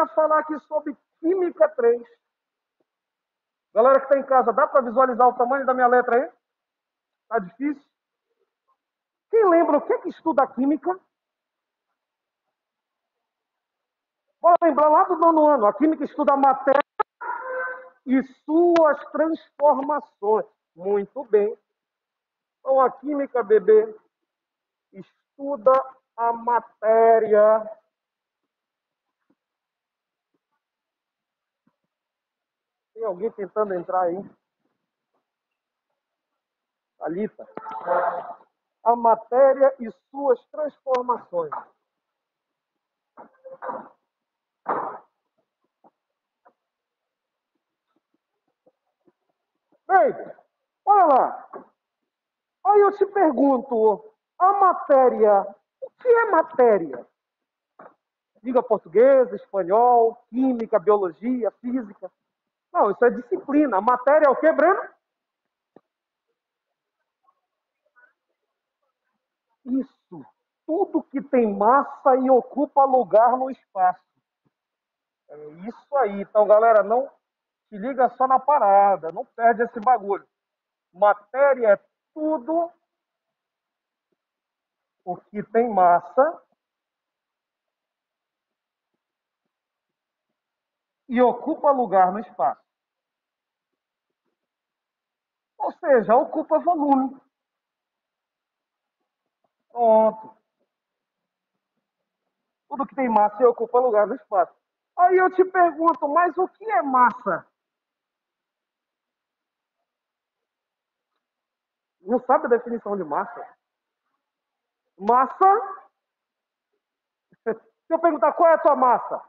para falar aqui sobre Química 3. Galera que está em casa, dá para visualizar o tamanho da minha letra aí? Tá difícil? Quem lembra o que é que estuda a Química? Bora lembrar lá do 9º ano. A Química estuda a matéria e suas transformações. Muito bem. Então, a Química, bebê, estuda a matéria. Tem alguém tentando entrar aí? Thalita. A matéria e suas transformações. Bem, olha lá. Aí eu te pergunto, a matéria, o que é matéria? Diga português, espanhol, química, biologia, física. Não, isso é disciplina. A matéria é o que, Breno? Isso. Tudo que tem massa e ocupa lugar no espaço. É isso aí. Então, galera, não se liga só na parada. Não perde esse bagulho. Matéria é tudo o que tem massa e ocupa lugar no espaço. Ou seja, ocupa volume. Pronto. Tudo que tem massa e ocupa lugar no espaço. Aí eu te pergunto, mas o que é massa? Não sabe a definição de massa? Massa? Se eu perguntar qual é a tua massa?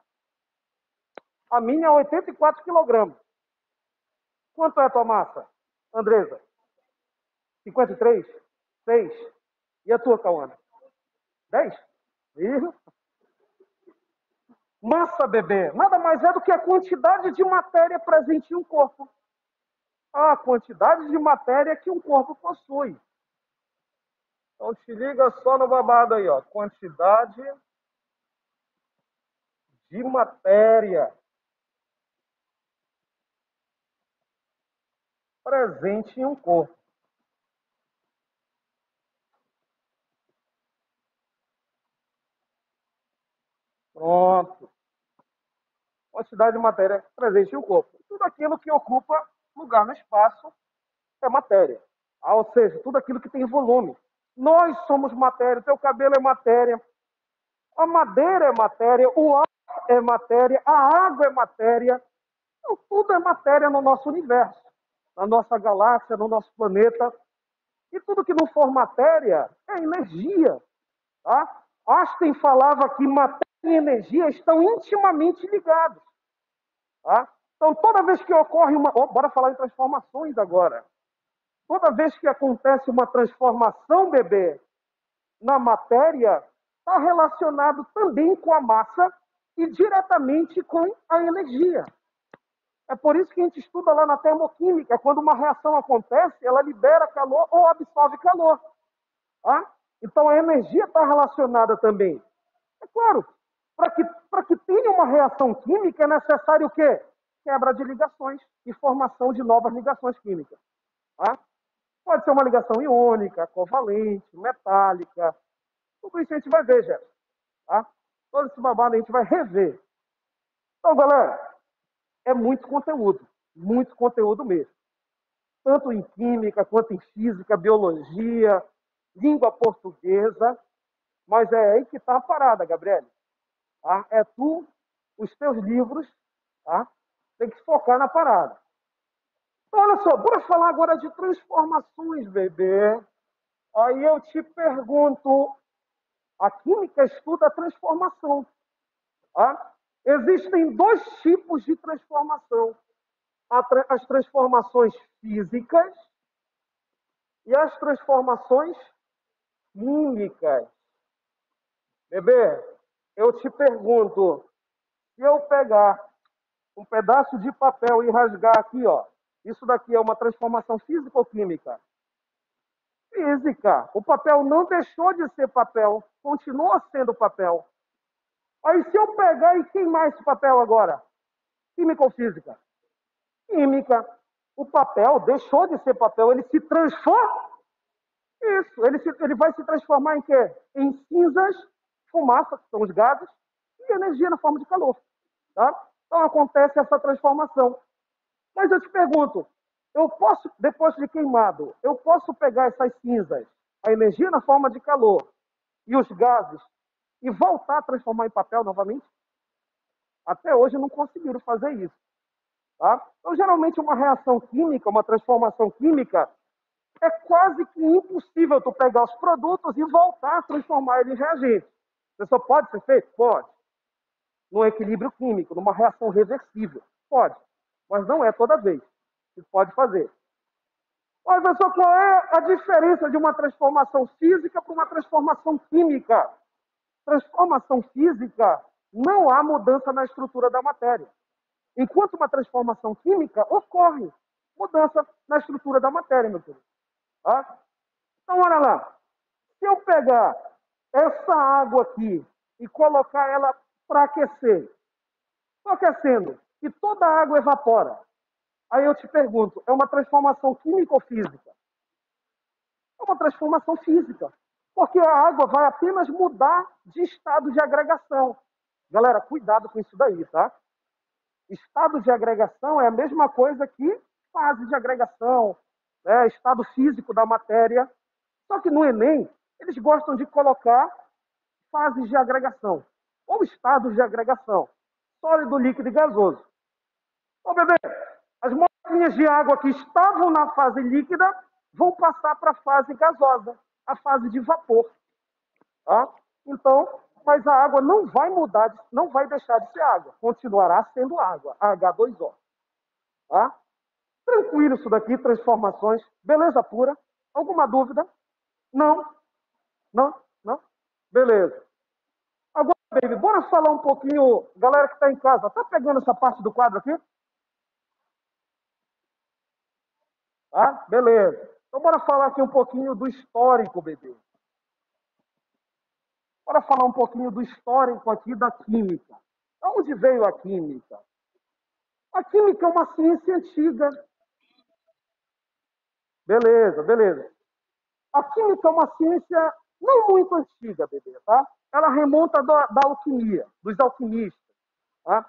A minha é 84 quilogramas. Quanto é a tua massa, Andresa? 53? 6? E a tua, Cauana? 10? Isso. Massa, bebê, nada mais é do que a quantidade de matéria presente em um corpo. A quantidade de matéria que um corpo possui. Então, te liga só no babado aí, ó. Quantidade de matéria presente em um corpo. Pronto. Quantidade de matéria presente em um corpo. Tudo aquilo que ocupa lugar no espaço é matéria. Ou seja, tudo aquilo que tem volume. Nós somos matéria, o teu cabelo é matéria, a madeira é matéria, o ar é matéria, a água é matéria. Então, tudo é matéria no nosso universo, na nossa galáxia, no nosso planeta. E tudo que não for matéria é energia. Tá? Einstein falava que matéria e energia estão intimamente ligados. Tá? Então, toda vez que ocorre uma... bora falar em transformações agora. Toda vez que acontece uma transformação, bebê, na matéria, está relacionado também com a massa e diretamente com a energia. É por isso que a gente estuda lá na termoquímica, quando uma reação acontece, ela libera calor ou absorve calor. Tá? Então a energia está relacionada também. É claro, para que tenha uma reação química é necessário o quê? Quebra de ligações e formação de novas ligações químicas. Tá? Pode ser uma ligação iônica, covalente, metálica. Tudo isso a gente vai ver, Jefferson. Tá? Todo esse babado a gente vai rever. Então, galera, é muito conteúdo mesmo. Tanto em química, quanto em física, biologia, língua portuguesa. Mas é aí que está a parada, Gabriele. Tá? É tu, os teus livros, tá? Tem que focar na parada. Então, olha só, bora falar agora de transformações, bebê. Aí eu te pergunto, a química estuda a transformação. Tá? Existem dois tipos de transformação. As transformações físicas e as transformações químicas. Bebê, eu te pergunto, se eu pegar um pedaço de papel e rasgar aqui, ó, isso daqui é uma transformação física ou química? Física. O papel não deixou de ser papel, continua sendo papel. Aí se eu pegar e queimar esse papel agora, química ou física? Química. O papel deixou de ser papel, ele se transforma. Isso, ele vai se transformar em quê? Em cinzas, fumaça, que são os gases, e energia na forma de calor. Tá? Então acontece essa transformação. Mas eu te pergunto, eu posso, depois de queimado, eu posso pegar essas cinzas, a energia na forma de calor e os gases, e voltar a transformar em papel novamente? Até hoje não conseguiram fazer isso. Tá? Então, geralmente, uma reação química, uma transformação química, é quase que impossível tu pegar os produtos e voltar a transformar eles em reagentes. Isso só pode ser feito? Pode. No equilíbrio químico, numa reação reversível. Pode. Mas não é toda vez. Isso pode fazer. Mas, professor, qual é a diferença de uma transformação física para uma transformação química? Transformação física, não há mudança na estrutura da matéria. Enquanto uma transformação química ocorre mudança na estrutura da matéria, meu querido. Tá? Então, olha lá. Se eu pegar essa água aqui e colocar ela para aquecer, estou aquecendo, e toda a água evapora. Aí eu te pergunto, é uma transformação química ou física? É uma transformação física. Porque a água vai apenas mudar de estado de agregação. Galera, cuidado com isso daí, tá? Estado de agregação é a mesma coisa que fase de agregação, né? Estado físico da matéria. Só que no Enem, eles gostam de colocar fases de agregação, ou estados de agregação, sólido, líquido e gasoso. Ô, bebê, as moléculas de água que estavam na fase líquida vão passar para a fase gasosa, a fase de vapor. Tá? Então, mas a água não vai mudar, não vai deixar de ser água, continuará sendo água, H2O. Tá? Tranquilo isso daqui, transformações, beleza pura. Alguma dúvida? Não? Não? Não? Beleza. Agora, baby, bora falar um pouquinho, galera que está em casa, tá pegando essa parte do quadro aqui? Tá? Beleza. Então, bora falar aqui um pouquinho do histórico, bebê. Bora falar um pouquinho do histórico aqui da química. De onde veio a química? A química é uma ciência antiga. Beleza, beleza. A química é uma ciência não muito antiga, bebê, tá? Ela remonta da alquimia, dos alquimistas. Tá?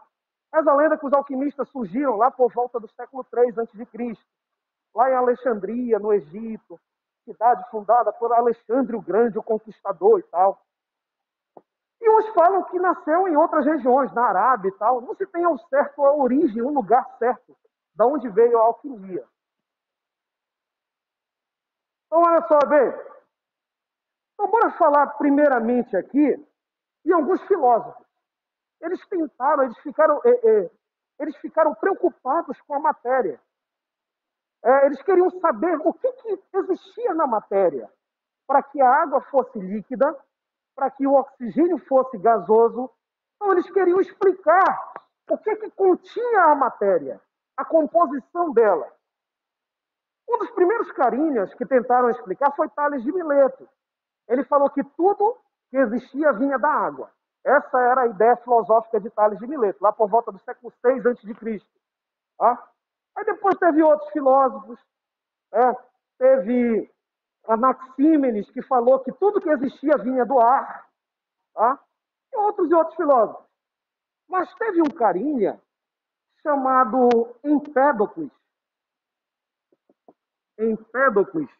Mas a lenda é que os alquimistas surgiram lá por volta do século III a.C., lá em Alexandria, no Egito, cidade fundada por Alexandre o Grande, o Conquistador e tal. E uns falam que nasceu em outras regiões, na Arábia e tal. Não se tem ao certo a origem, um lugar certo, de onde veio a alquimia. Então, olha só, bem. Então, bora falar primeiramente aqui de alguns filósofos. Eles tentaram, eles ficaram preocupados com a matéria. Eles queriam saber o que existia na matéria para que a água fosse líquida, para que o oxigênio fosse gasoso. Então, eles queriam explicar o que continha a matéria, a composição dela. Um dos primeiros carinhas que tentaram explicar foi Tales de Mileto. Ele falou que tudo que existia vinha da água. Essa era a ideia filosófica de Tales de Mileto, lá por volta do século VI a.C. Tá? Aí depois teve outros filósofos, teve Anaxímenes, que falou que tudo que existia vinha do ar, tá? E outros filósofos. Mas teve um carinha chamado Empédocles. Empédocles,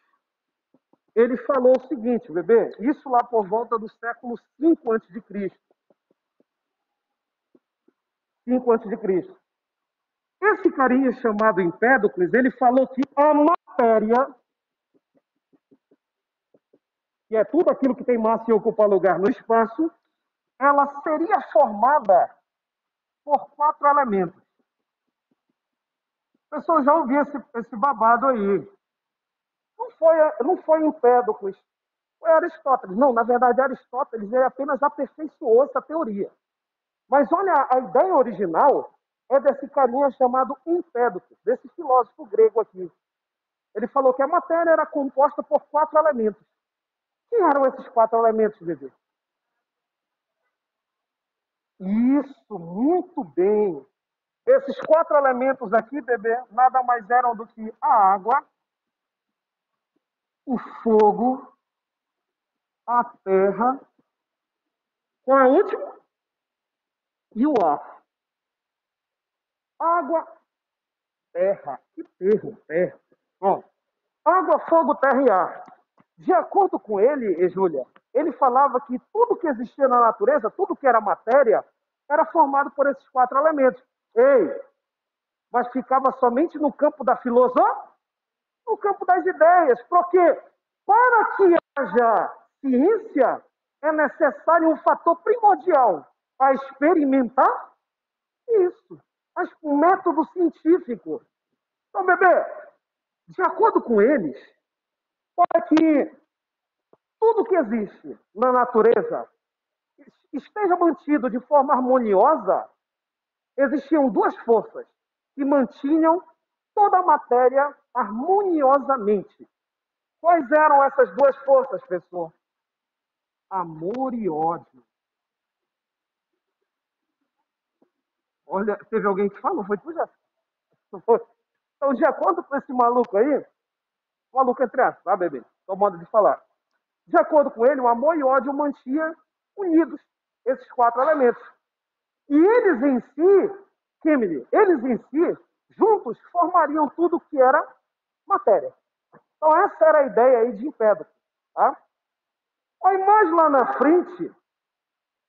ele falou o seguinte, bebê, isso lá por volta do século V a.C. 5 a.C. Esse carinha chamado Empédocles, ele falou que a matéria, que é tudo aquilo que tem massa e ocupa lugar no espaço, ela seria formada por 4 elementos. O pessoal já ouviu esse babado aí. Não foi Empédocles, foi Aristóteles. Não, na verdade, Aristóteles apenas aperfeiçoou essa teoria. Mas olha, a ideia original é desse carinha chamado Empédocles, desse filósofo grego aqui. Ele falou que a matéria era composta por 4 elementos. Quem eram esses 4 elementos, bebê? Isso, muito bem. Esses quatro elementos aqui, bebê, nada mais eram do que a água, o fogo, a terra, qual é o último? E o ar. Água, terra. Que termo, terra. Bom, água, fogo, terra e ar. De acordo com ele, Júlia, ele falava que tudo que existia na natureza, tudo que era matéria, era formado por esses quatro elementos. Ei, mas ficava somente no campo da filosofia, no campo das ideias. Porque para que haja ciência, é necessário um fator primordial, a experimentar isso. O método científico. Então, bebê, de acordo com eles, para que tudo que existe na natureza esteja mantido de forma harmoniosa, existiam duas forças que mantinham toda a matéria harmoniosamente. Quais eram essas duas forças, pessoal? Amor e ódio. Olha, teve alguém que falou, foi tu já? Então, de acordo com esse maluco aí, maluco entre aspas, tá, bebê? É o modo de falar. De acordo com ele, o amor e o ódio mantinham unidos esses quatro elementos. E eles em si, Kimberly, eles em si, juntos, formariam tudo que era matéria. Então, essa era a ideia aí de Empédocles. Tá? Aí, mais lá na frente,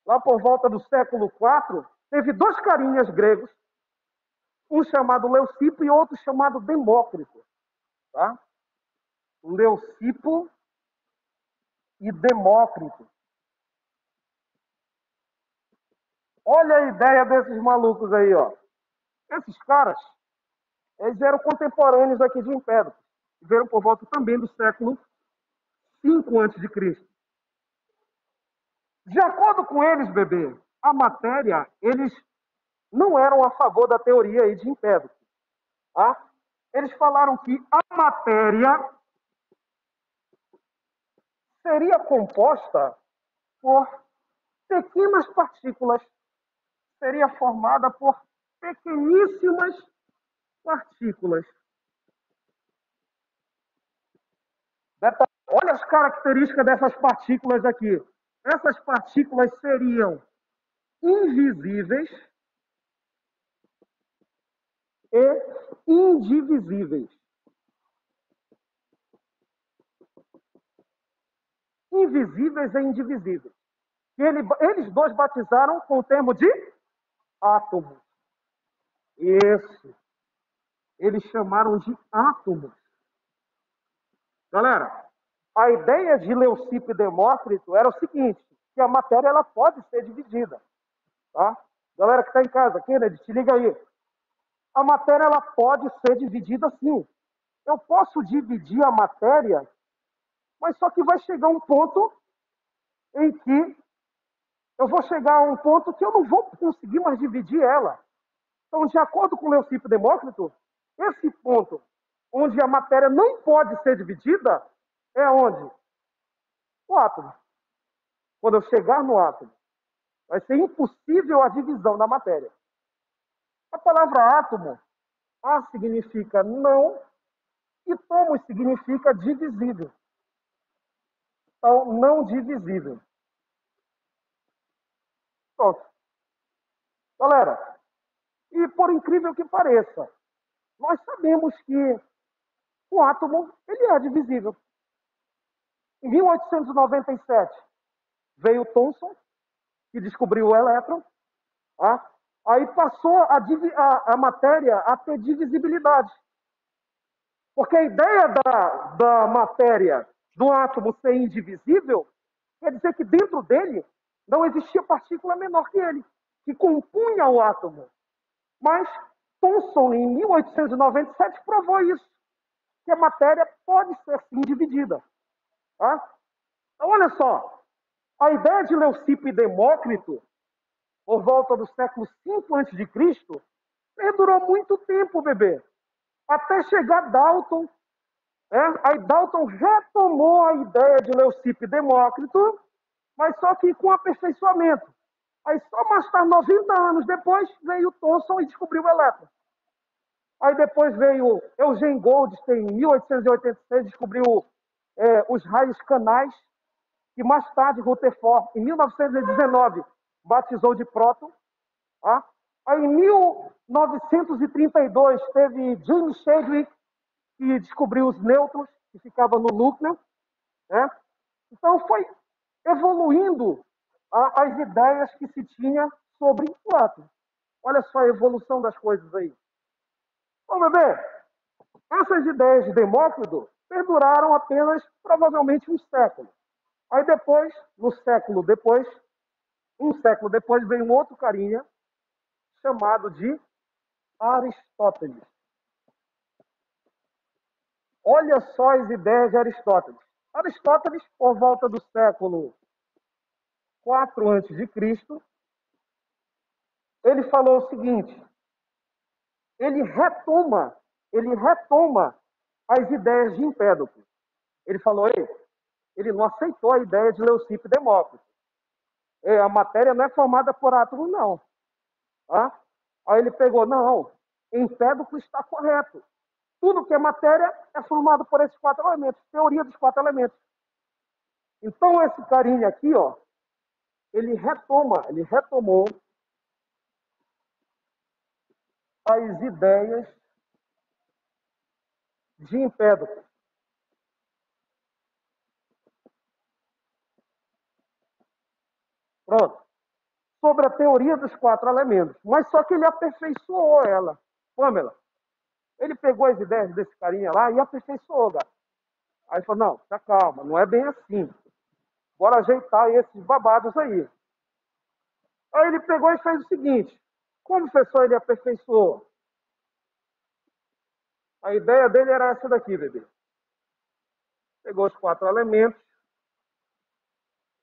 lá por volta do século IV, teve dois carinhas gregos, um chamado Leucipo e outro chamado Demócrito. Tá? Leucipo e Demócrito. Olha a ideia desses malucos aí, ó. Esses caras, eles eram contemporâneos aqui de Empédocles. Viveram por volta também do século V a.C. De acordo com eles, bebê, a matéria, eles não eram a favor da teoria aí de Empédocles. Tá? Eles falaram que a matéria seria composta por pequenas partículas, seria formada por pequeníssimas partículas. Olha as características dessas partículas aqui. Essas partículas seriam invisíveis e indivisíveis. Invisíveis e indivisíveis. Eles dois batizaram com o termo de átomos. Isso. Eles chamaram de átomos. Galera, a ideia de Leucipo e Demócrito era o seguinte, que a matéria ela pode ser dividida. Tá? Galera que está em casa, Kennedy, te liga aí. A matéria ela pode ser dividida sim. Eu posso dividir a matéria, mas só que vai chegar um ponto em que eu vou chegar a um ponto que eu não vou conseguir mais dividir ela. Então, de acordo com Leucipo e Demócrito, esse ponto onde a matéria não pode ser dividida é onde? O átomo. Quando eu chegar no átomo, vai ser impossível a divisão da matéria. A palavra átomo, A significa não e tomos significa divisível. Então, não divisível. Pronto. Galera, e por incrível que pareça, nós sabemos que o átomo ele é divisível. Em 1897, veio Thomson, que descobriu o elétron. Tá? Aí passou a matéria a ter divisibilidade. Porque a ideia da matéria, do átomo ser indivisível, quer dizer que dentro dele não existia partícula menor que ele, que compunha o átomo. Mas Thomson, em 1897, provou isso, que a matéria pode ser sim dividida. Tá? Então, olha só, a ideia de Leucipo e Demócrito, por volta do século V a.C., perdurou muito tempo, bebê. Até chegar Dalton. Aí Dalton retomou a ideia de Leucipo e Demócrito, mas só que com aperfeiçoamento. Aí só mais tarde, 90 anos depois, veio Thomson e descobriu o elétron. Aí depois veio Eugene Goldstein, em 1886, descobriu os raios canais, e mais tarde Rutherford, em 1919, batizou de próton. Tá? Aí em 1932 teve James Chadwick, que descobriu os nêutrons, que ficavam no núcleo. Né? Então foi evoluindo as ideias que se tinha sobre o átomo. Olha só a evolução das coisas aí. Vamos ver. Essas ideias de Demócrito perduraram apenas, provavelmente, um século. Aí depois, um século depois, veio um outro carinha chamado de Aristóteles. Olha só as ideias de Aristóteles. Aristóteles, por volta do século 4 a.C., ele falou o seguinte: ele retoma as ideias de Empédocles. Ele falou, ele não aceitou a ideia de Leucipo e Demócrito. A matéria não é formada por átomos, não. Tá? Aí ele pegou, não, Empédocles está correto. Tudo que é matéria é formado por esses 4 elementos, teoria dos 4 elementos. Então esse carinha aqui, ó, ele retomou as ideias de Empédocles. Pronto. Sobre a teoria dos 4 elementos. Mas só que ele aperfeiçoou ela. Pamela, ele pegou as ideias desse carinha lá e aperfeiçoou, cara. Aí falou, não, tá calma, não é bem assim. Bora ajeitar esses babados aí. Aí ele pegou e fez o seguinte: como professor ele aperfeiçoou? A ideia dele era essa daqui, bebê. Pegou os 4 elementos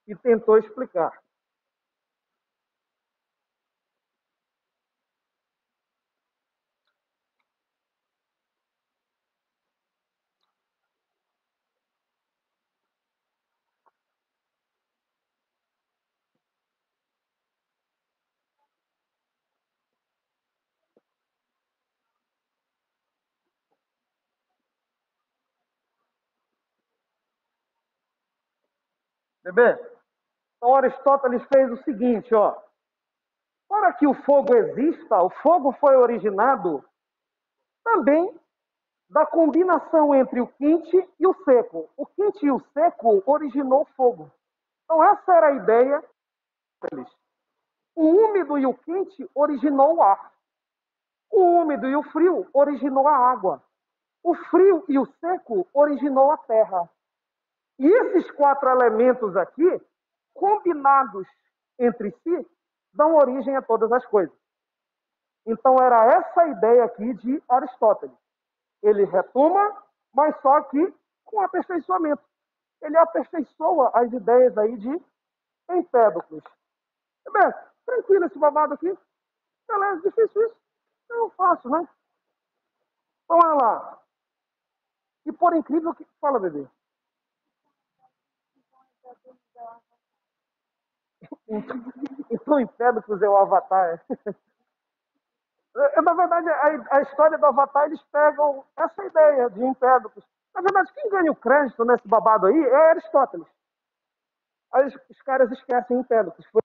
e tentou explicar. Bebê, então Aristóteles fez o seguinte, ó. Para que o fogo exista, o fogo foi originado também da combinação entre o quente e o seco. O quente e o seco originou o fogo. Então essa era a ideia deles. O úmido e o quente originou o ar. O úmido e o frio originou a água. O frio e o seco originou a terra. E esses 4 elementos aqui, combinados entre si, dão origem a todas as coisas. Então era essa a ideia aqui de Aristóteles. Ele retoma, mas só que com aperfeiçoamento. Ele aperfeiçoa as ideias aí de Empédocles. Bem, tranquilo esse babado aqui. Beleza, difícil isso. Eu faço, né? Então, olha lá. E por incrível que... Fala, bebê. Então, Empédocles é o Avatar. Na verdade, a história do Avatar, eles pegam essa ideia de Empédocles. Na verdade, quem ganha o crédito nesse babado aí é Aristóteles. Aí os caras esquecem Empédocles. Foi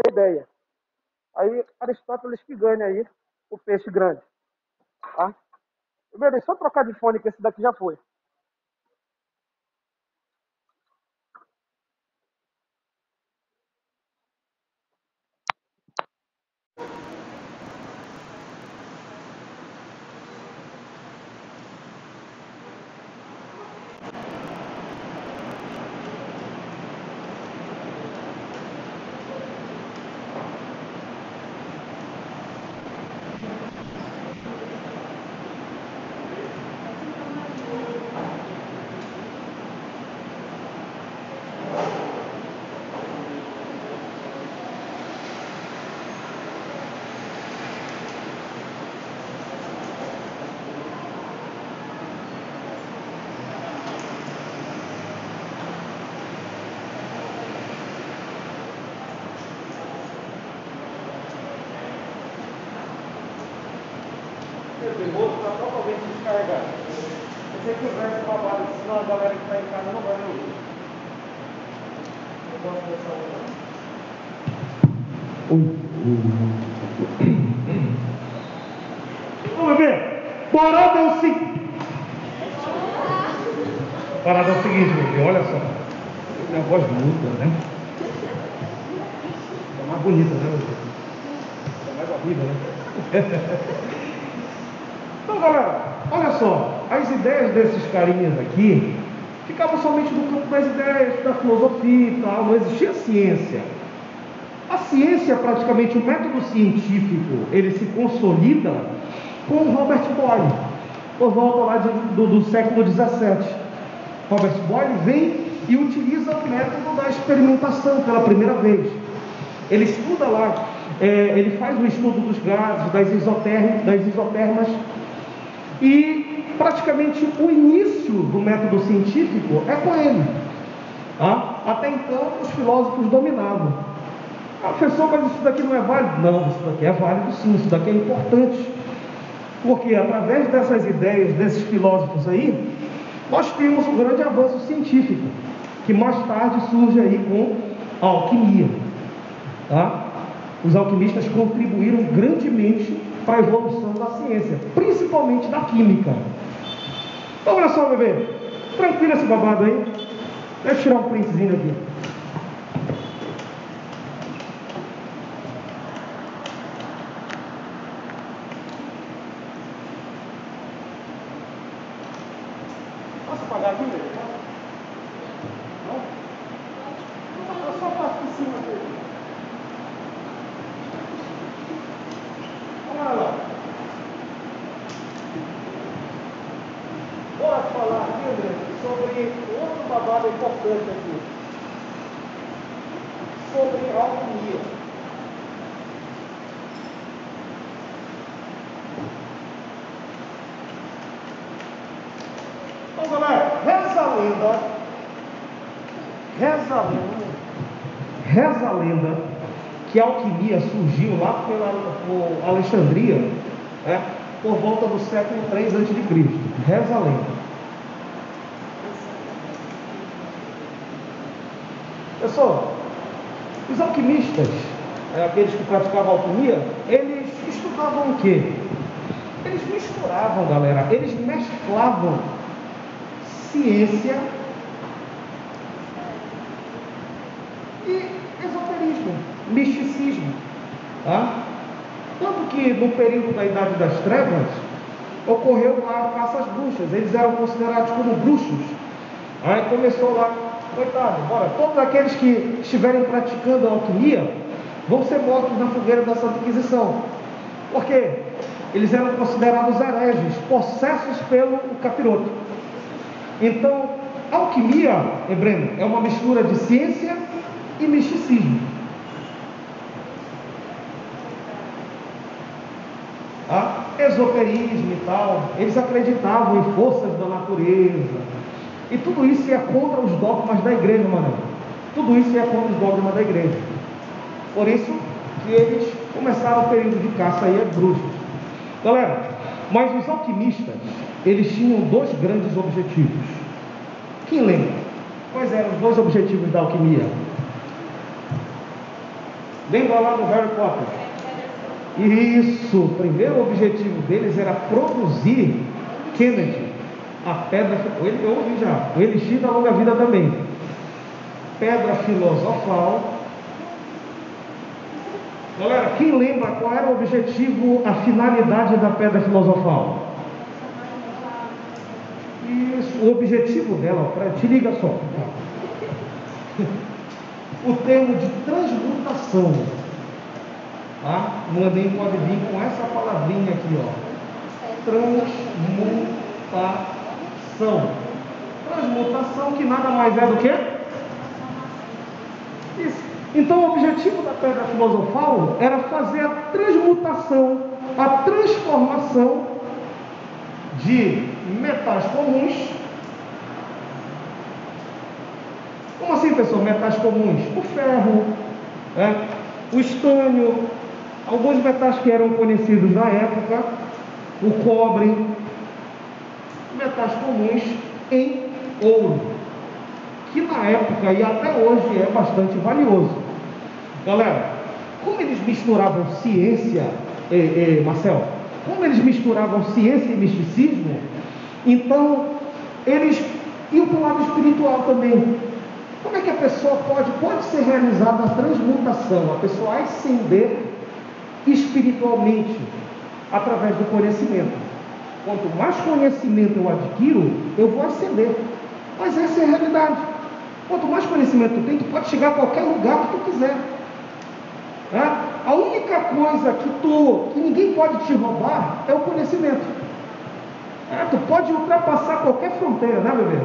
a ideia. Aí Aristóteles que ganha aí o peixe grande. Tá? Deixa eu trocar de fone que esse daqui já foi. Você quebrar esse babado, senão a galera que está em casa não vai me ouvir. Eu gosto dessa onda. Vamos ver. Parada é o seguinte. Parada é o seguinte, meu filho, olha só. Minha voz muda, né? É mais bonita, né, meu filho? É mais horrível, né? Então, galera, olha só. As ideias desses carinhas aqui ficavam somente no campo das ideias, da filosofia e tal. Não existia ciência. A ciência, praticamente, o método científico, ele se consolida com Robert Boyle, por volta lá do século XVII. Robert Boyle vem e utiliza o método da experimentação pela primeira vez. Ele estuda lá, ele faz o estudo dos gases, das isotermas, e praticamente o início do método científico é com ele. Tá? Até então, os filósofos dominavam. Professor, mas isso daqui não é válido? Não, isso daqui é válido sim, isso daqui é importante. Porque através dessas ideias, desses filósofos aí, nós temos um grande avanço científico, que mais tarde surge aí com a alquimia. Tá? Os alquimistas contribuíram grandemente para a evolução da ciência, principalmente da química. Então olha só, bebê, tranquilo esse babado aí. Deixa eu tirar um printzinho aqui. Posso apagar aqui, bebê? Não? Eu só passo por cima dele. Olha lá. Bora falar aqui, André, sobre outro babado importante aqui. Sobre a alquimia. Então, galera, reza a lenda que a alquimia surgiu lá por Alexandria, por volta do século III a.C. Reza a lenda. Pessoal, os alquimistas, aqueles que praticavam alquimia, eles estudavam o quê? Eles misturavam, galera, eles mesclavam ciência e esoterismo, misticismo. Tá? Tanto que no período da Idade das Trevas ocorreu lá a caça às bruxas, eles eram considerados como bruxos. Aí começou lá, coitado, bora, todos aqueles que estiverem praticando a alquimia vão ser mortos na fogueira da Santa Inquisição. Por quê? Eles eram considerados hereges, possessos pelo capiroto. Então, alquimia, Breno, é uma mistura de ciência e misticismo. Esoterismo e tal, eles acreditavam em forças da natureza. E tudo isso é contra os dogmas da igreja, mano. Tudo isso é contra os dogmas da igreja. Por isso que eles começaram o período de caça aí a bruxos. Galera, mas os alquimistas, eles tinham dois grandes objetivos. Quem lembra? Quais eram os dois objetivos da alquimia? Lembra lá do Harry Potter? Isso, o primeiro objetivo deles era produzir Kennedy, a pedra, eu ouvi já, o elixir da longa vida também, pedra filosofal. Galera, quem lembra qual era o objetivo, a finalidade da pedra filosofal? Isso, o objetivo dela, te liga só, o termo de transmutação. Tá? No Enem pode vir com essa palavrinha aqui, ó. Transmutação. Transmutação que nada mais é do que? Isso. Então o objetivo da pedra filosofal era fazer a transmutação, a transformação de metais comuns. Como assim, pessoal? Metais comuns? O ferro, o estânio, alguns metais que eram conhecidos na época, o cobre, metais comuns em ouro, que na época e até hoje é bastante valioso. Galera, como eles misturavam ciência, Marcel, como eles misturavam ciência e misticismo, então eles iam para o lado espiritual também. Como é que a pessoa pode ser realizada a transmutação, a pessoa ascender espiritualmente através do conhecimento? Quanto mais conhecimento eu adquiro, eu vou ascender. Mas essa é a realidade. Quanto mais conhecimento tu tem, tu pode chegar a qualquer lugar que tu quiser. A única coisa que ninguém pode te roubar é o conhecimento. Tu pode ultrapassar qualquer fronteira, né, bebê?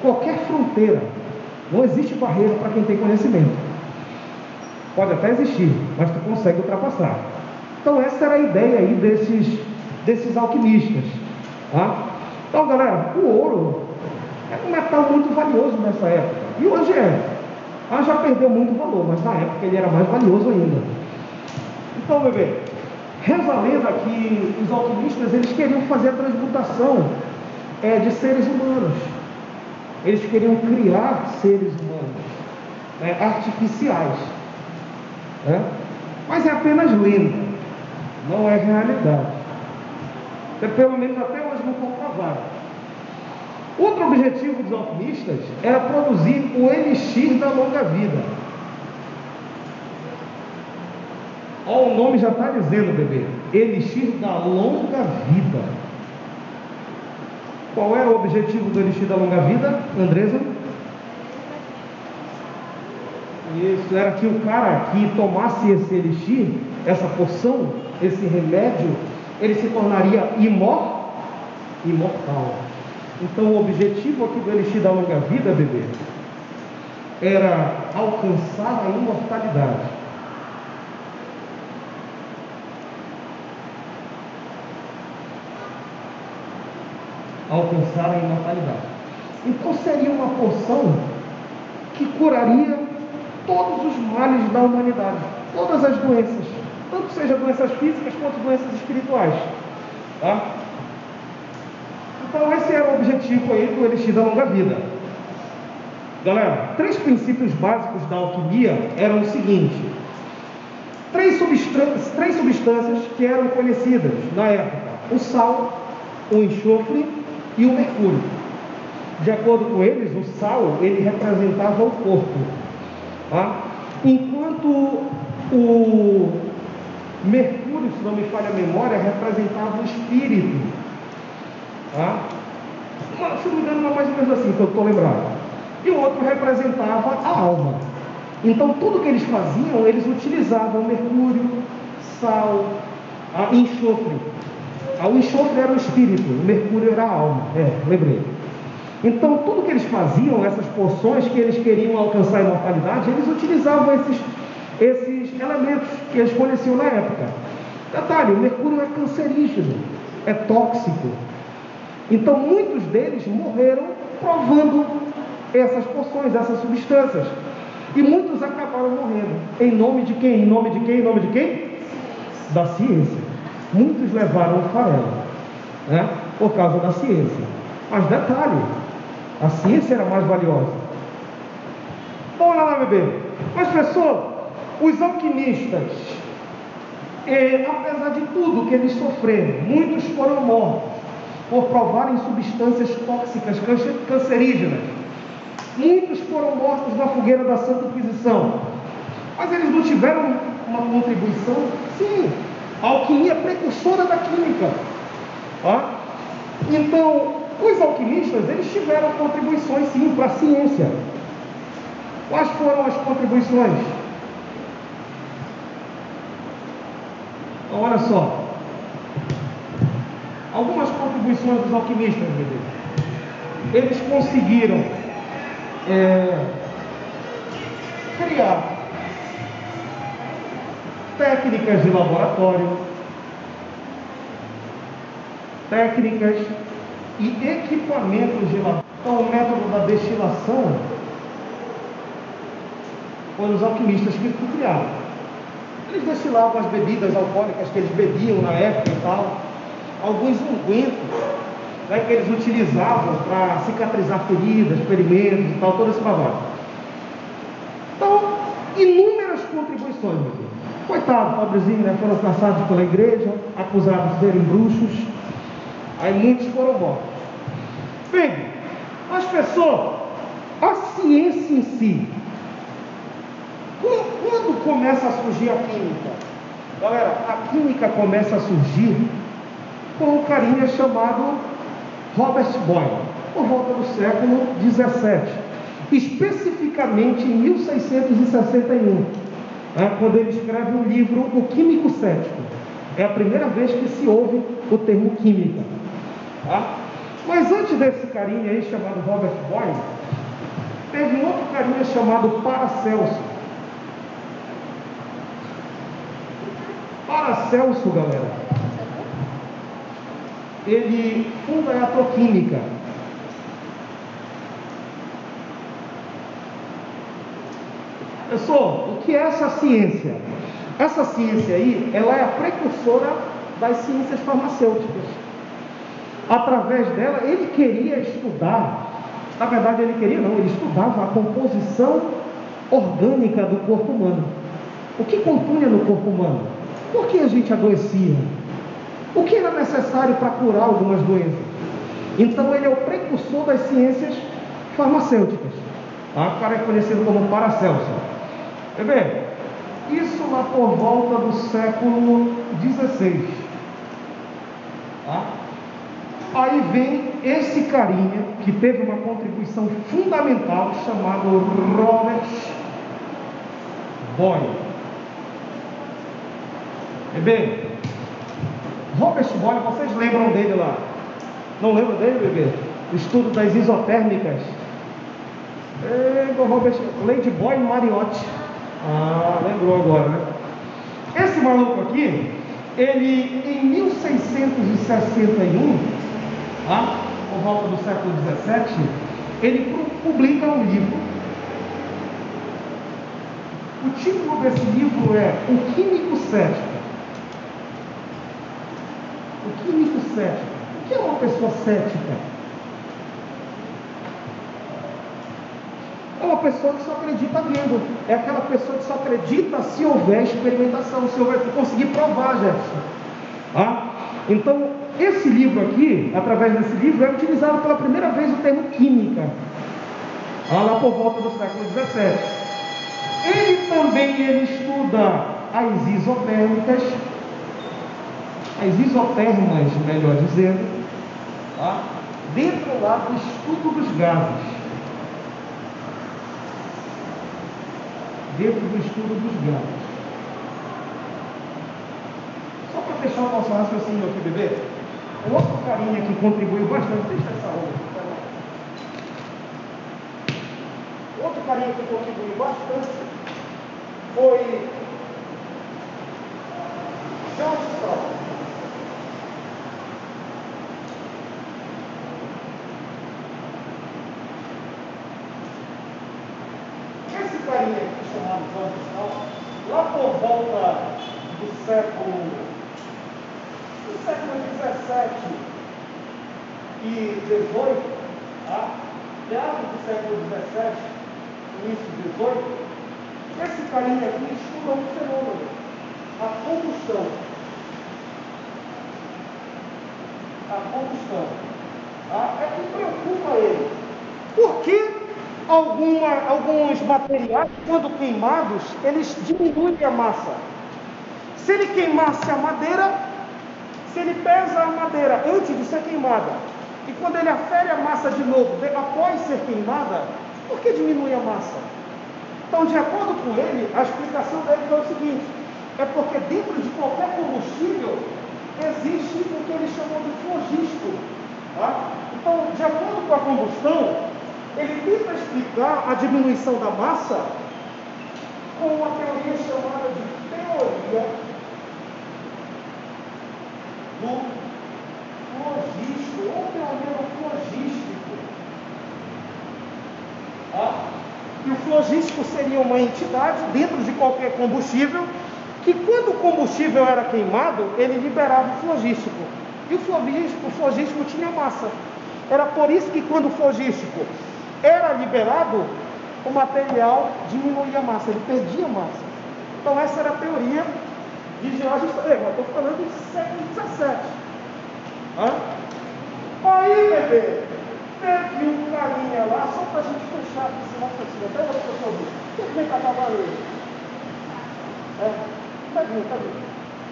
Qualquer fronteira. Não existe barreira para quem tem conhecimento. Pode até existir, mas tu consegue ultrapassar. Então essa era a ideia aí desses alquimistas. Então, galera, o ouro era um metal muito valioso nessa época. E hoje é. Já perdeu muito valor, mas na época ele era mais valioso ainda. Então, bebê, reza a lenda que os alquimistas eles queriam fazer a transmutação de seres humanos. Eles queriam criar seres humanos artificiais. Mas é apenas lenda, não é realidade. Pelo menos até hoje não comprovado. Outro objetivo dos alquimistas era produzir o elixir da longa vida. O nome já está dizendo, bebê, elixir da longa vida. Qual era o objetivo do elixir da longa vida, Andresa? Isso, era que o cara que tomasse esse elixir, essa poção, esse remédio, ele se tornaria imortal. Então o objetivo aqui do elixir da longa vida, bebê, era alcançar a imortalidade. Alcançar a imortalidade. Então seria uma poção que curaria todos os males da humanidade, todas as doenças, tanto seja doenças físicas quanto doenças espirituais. Então esse era o objetivo aí do elixir da longa vida. Galera, 3 princípios básicos da alquimia eram o seguinte: 3 substâncias que eram conhecidas na época: o sal, o enxofre e o mercúrio. De acordo com eles, o sal ele representava o corpo, enquanto o mercúrio, se não me falha a memória, representava o espírito. Se não me engano, mais ou menos assim que eu estou lembrado. E o outro representava a alma. Então tudo que eles faziam, eles utilizavam mercúrio, sal, enxofre. O enxofre era o espírito, o mercúrio era a alma. Lembrei. Então tudo que eles faziam, essas poções que eles queriam alcançar a imortalidade, eles utilizavam esses elementos que eles conheciam na época. Detalhe, o mercúrio é cancerígeno, é tóxico. Então muitos deles morreram provando essas poções, essas substâncias. E muitos acabaram morrendo. Em nome de quem? Em nome de quem? Em nome de quem? Da ciência. Muitos levaram o farelo, por causa da ciência. Mas detalhe, a ciência era mais valiosa. Então olha lá, bebê. Mas pessoal, os alquimistas, apesar de tudo que eles sofreram, muitos foram mortos por provarem substâncias tóxicas, cancerígenas. Muitos foram mortos na fogueira da Santa Inquisição. Mas eles não tiveram uma contribuição? Sim, a alquimia é precursora da química. Então, os alquimistas, eles tiveram contribuições sim para a ciência. Quais foram as contribuições? Então, olha só. Algumas contribuições dos alquimistas, meu Deus. Eles conseguiram criar técnicas de laboratório, técnicas e equipamentos de laboratório. Então, o método da destilação foram os alquimistas que criaram. Eles destilavam as bebidas alcoólicas que eles bebiam na época e tal, alguns ungüentos, né, que eles utilizavam para cicatrizar feridas, ferimentos e tal, todo esse babado. Então, inúmeras contribuições, meu Deus. Coitado, pobrezinho, né? Foram caçados pela igreja, acusados de serem bruxos, aí muitos foram mortos. Bem, mas pessoal, a ciência em si, quando começa a surgir a química? Galera, a química começa a surgir com um carinha chamado Robert Boyle, por volta do século 17, especificamente em 1661, quando ele escreve um livro, O Químico Cético. É a primeira vez que se ouve o termo química. Tá? Mas antes desse carinha aí chamado Robert Boyle, teve um outro carinha chamado Paracelso. Paracelso, galera, ele funda a atoquímica. Pessoal, o que é essa ciência? Essa ciência aí, ela é a precursora das ciências farmacêuticas. Através dela, ele queria estudar, na verdade ele queria não, ele estudava a composição orgânica do corpo humano. O que compunha no corpo humano? Por que a gente adoecia? O que era necessário para curar algumas doenças? Então ele é o precursor das ciências farmacêuticas. O cara é conhecido como Paracelso. Quer ver? Isso lá por volta do século XVI. Aí vem esse carinha que teve uma contribuição fundamental chamado Robert Boyle. Bebê, Robert Boyle, vocês lembram dele lá? Não lembram dele, bebê? O estudo das isotérmicas. Robert, Lady Boyle Mariotti. Lembrou agora, né? Esse maluco aqui, ele em 1661, por volta do século 17, ele publica um livro. O título desse livro é O Químico Cético. O químico cético. O que é uma pessoa cética? É uma pessoa que só acredita vendo. É aquela pessoa que só acredita se houver experimentação, se houver conseguir provar, Jefferson. Então, esse livro aqui, através desse livro, é utilizado pela primeira vez o termo química, lá por volta do século XVII. Ele também estuda as isotérmicas, as isotermas, melhor dizendo, dentro lá do estudo dos gases. Dentro do estudo dos gases. Só para fechar o nosso raciocínio aqui, bebê, um outro carinha que contribuiu bastante, deixa essa onda. Outro carinha que contribuiu bastante foi John Stroll. Esse carinha aqui chamado John Stroll, lá por volta do século XVII e XVIII, meados do século XVII, início de XVIII, esse carinha aqui estuda um fenômeno, a combustão. A combustão. É que preocupa ele. Por que alguns materiais, quando queimados, eles diminuem a massa? Se ele queimasse a madeira, se ele pesa a madeira antes de ser queimada, e quando ele afere a massa de novo, após ser queimada, por que diminui a massa? Então, de acordo com ele, a explicação dele é o seguinte: é porque dentro de qualquer combustível existe o que ele chamou de flogisto. Então, de acordo com a combustão, ele tenta explicar a diminuição da massa com uma teoria chamada de teoria do flogisto, ou teoria do flogístico. E o flogístico seria uma entidade dentro de qualquer combustível que, quando o combustível era queimado, ele liberava o flogístico. E o flogístico tinha massa. Era por isso que quando o flogístico era liberado, o material diminuía a massa, ele perdia massa. Então essa era a teoria de George Strait. Eu estou falando do século XVII. Aí, bebê, teve um carinha lá, só para a gente fechar aqui, senão você tira até outra pessoa ouvir. O que vem com a cavaleira? Tá vindo.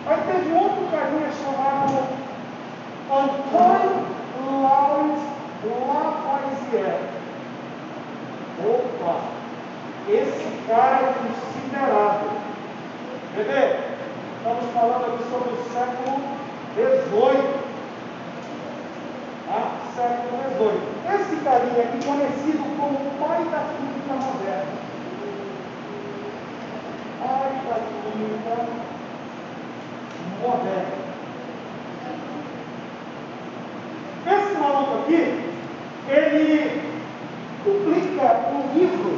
Aí teve outro carinha chamado Antoine Laurent Lavoisier. Opa! Esse cara é considerado. Bebê, estamos falando aqui sobre o século XVIII. Século XVIII. Esse carinha aqui, conhecido como o pai da química moderna. Pai da química moderna. Esse maluco aqui, ele publica um livro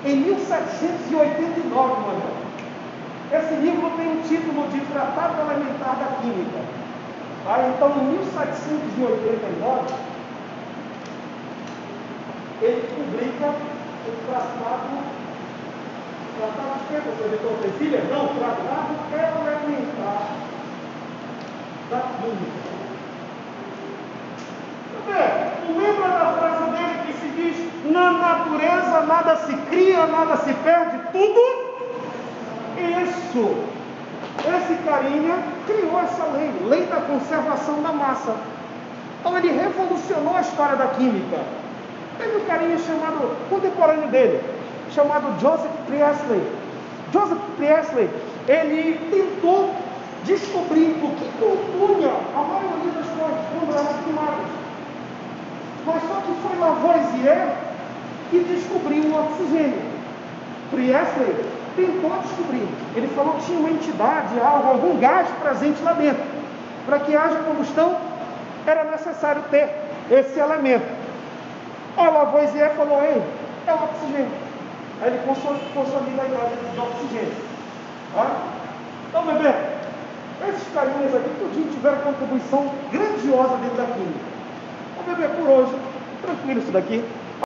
em 1789, mano. Esse livro tem o título de Tratado Elementar da Química. Então, em 1789, ele publica o Tratado de quê, você editor Cecília? Não, Tratado Elementar da Química. Lembra da frase dele que se diz: na natureza nada se cria, nada se perde, tudo? Isso. Esse carinha criou essa lei da conservação da massa. Então ele revolucionou a história da química. Teve um carinha chamado, contemporâneo dele, chamado Joseph Priestley. Joseph Priestley, ele tentou descobrir o que compunha a maioria das coisas quando eram queimadas. Mas só que foi Lavoisier que descobriu o oxigênio. Priestley tentou descobrir. Ele falou que tinha uma entidade, algo, algum gás presente lá dentro. Para que haja combustão, era necessário ter esse elemento. A Lavoisier falou: ei, é o oxigênio. Aí ele consolida a ideia de oxigênio. Então, bebê, esses carinhas aqui, tudinho tiveram contribuição grandiosa dentro da química. Então, bebê, por hoje, tranquilo isso daqui.